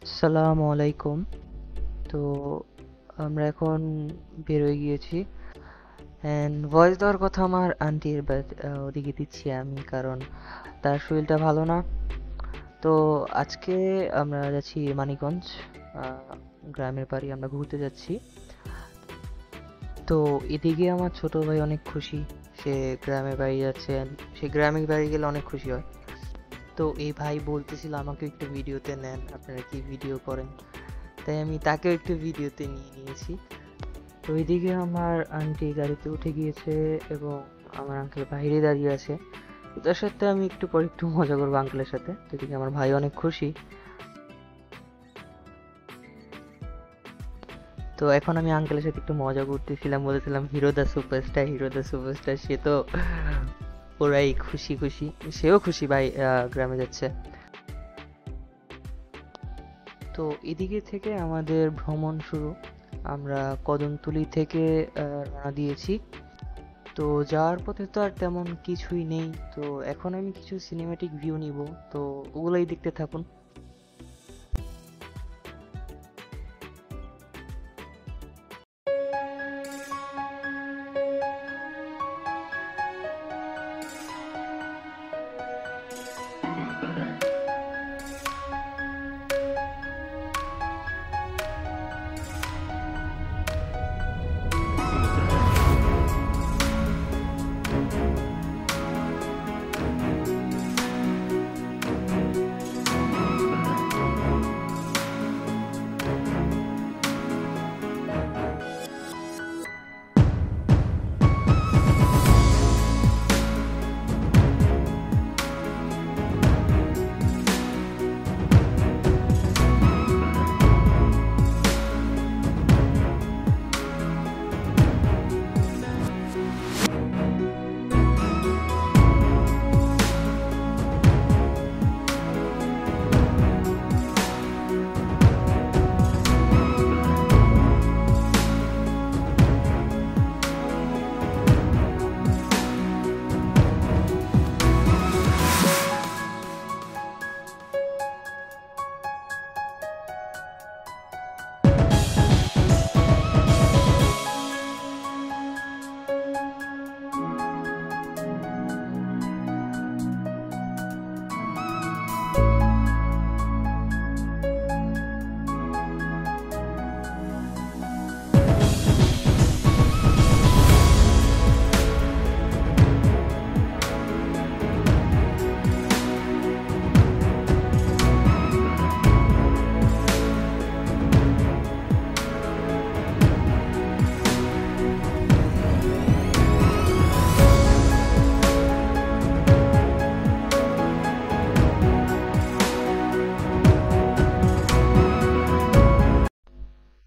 আসসালামু আলাইকুম। তো আমরা এখন বের হয়ে গিয়েছি অ্যান্ড ভয়েস দেওয়ার কথা আমার আন্টির, বাট ওদিকে দিচ্ছি আমি কারণ তার শরীরটা ভালো না। তো আজকে আমরা যাচ্ছি মানিকগঞ্জ, আহ, গ্রামের বাড়ি আমরা ঘুরতে যাচ্ছি। তো এদিকে আমার ছোট ভাই অনেক খুশি, সে গ্রামের বাড়ি যাচ্ছে and সে গ্রামের বাড়ি গেলে অনেক খুশি হয়। তো এই ভাই বলতেছিল আমাকে একটু ভিডিওতে নেন, আপনারা কি ভিডিও করেন, তাই আমি তাকেও একটু ভিডিওতে নিয়ে নিয়েছি। তো ওইদিকে আমার আন্টি গাড়িতে উঠে গিয়েছে এবং আমার আঙ্কেল বাইরে দাঁড়িয়ে আছে। তো তার সাথে আমি একটু পরে একটু মজা করবো আঙ্কেলের সাথে। তো এদিকে আমার ভাই অনেক খুশি। তো এখন আমি আঙ্কেলের সাথে একটু মজা করতেছিলাম, বলেছিলাম হিরো দা সুপারস্টার, হিরো দা সুপারস্টার। সে তো পুরাই খুশি খুশি, সেও খুশি ভাই গ্রামে যাচ্ছে। তো এদিকে থেকে আমাদের ভ্রমণ শুরু। আমরা কদমতলী থেকে রওনা দিয়েছি। তো যাওয়ার পথে তো আর তেমন কিছুই নেই, তো এখন আমি কিছু সিনেম্যাটিক ভিউ নিব, তো ওগুলাই দেখতে থাকুন।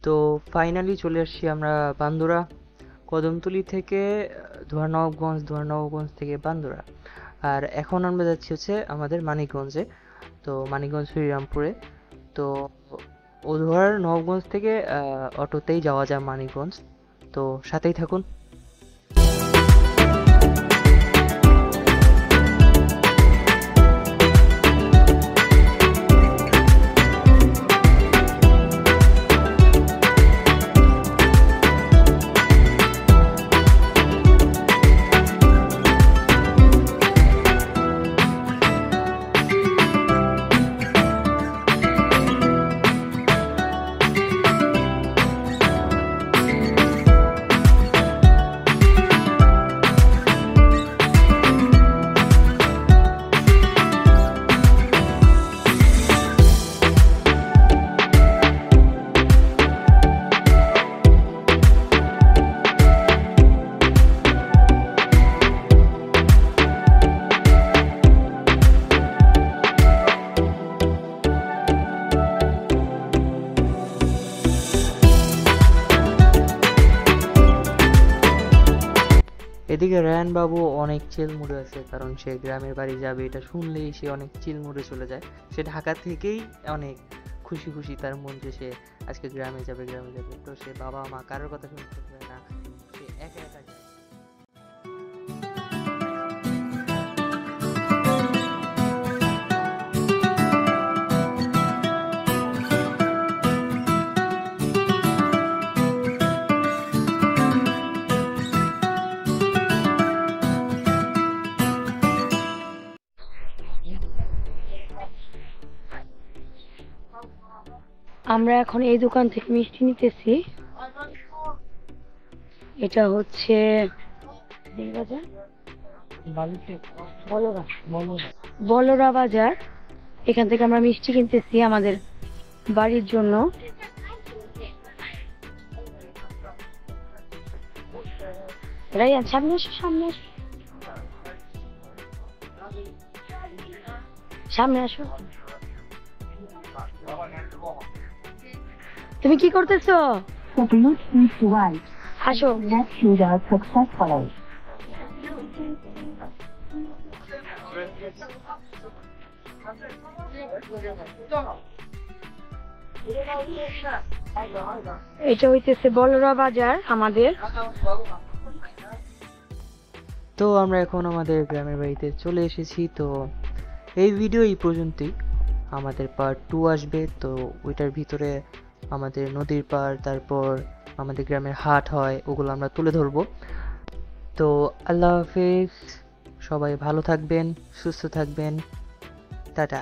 তো ফাইনালি চলে আসছি আমরা বান্দুরা। কদমতলী থেকে ধোয়ারনবাবগঞ্জ, ধোয়ারনবাবগঞ্জ থেকে বান্দুরা। আর এখন আমরা যাচ্ছি হচ্ছে আমাদের মানিকগঞ্জে। তো মানিকগঞ্জ শ্রীরামপুরে। তো ধোয়ার নবাবগঞ্জ থেকে অটোতেই যাওয়া যায় মানিকগঞ্জ। তো সাথেই থাকুন। এদিকে রায়ান বাবু অনেক চিল মুডে আছে, কারণ সে গ্রামের বাড়ি যাবে এটা শুনলেই সে অনেক চিল মুডে চলে যায়। সে ঢাকা থেকেই অনেক খুশি খুশি তার মন যে সে আজকে গ্রামে যাবে, গ্রামে যাবে। তো সে বাবা মা কারোর কথা শুনতে চায় না, সে একা একা যায়। আমরা এখন এই দোকান থেকে মিষ্টি নিতেছি। এটা হচ্ছে বলরা বাজার। এখান থেকে আমরা মিষ্টি কিনতেছি আমাদের বাড়ির জন্য। রাইয়ান সামনে আসো, সামনে আসো, সামনে আসো। তুমি কি করতেছো? আসো। এটা হইতেছে বলরা বাজার আমাদের। তো আমরা এখন আমাদের গ্রামের বাড়িতে চলে এসেছি। তো এই ভিডিও এই পর্যন্তই। আমাদের পার্ট 2 আসবে, তো ওইটার ভিতরে আমাদের নদীর পাড়, তারপর আমাদের গ্রামের হাট হয়, ওগুলো আমরা তুলে ধরবো। তো আল্লাহ হাফেজ, সবাই ভালো থাকবেন, সুস্থ থাকবেন, টাটা।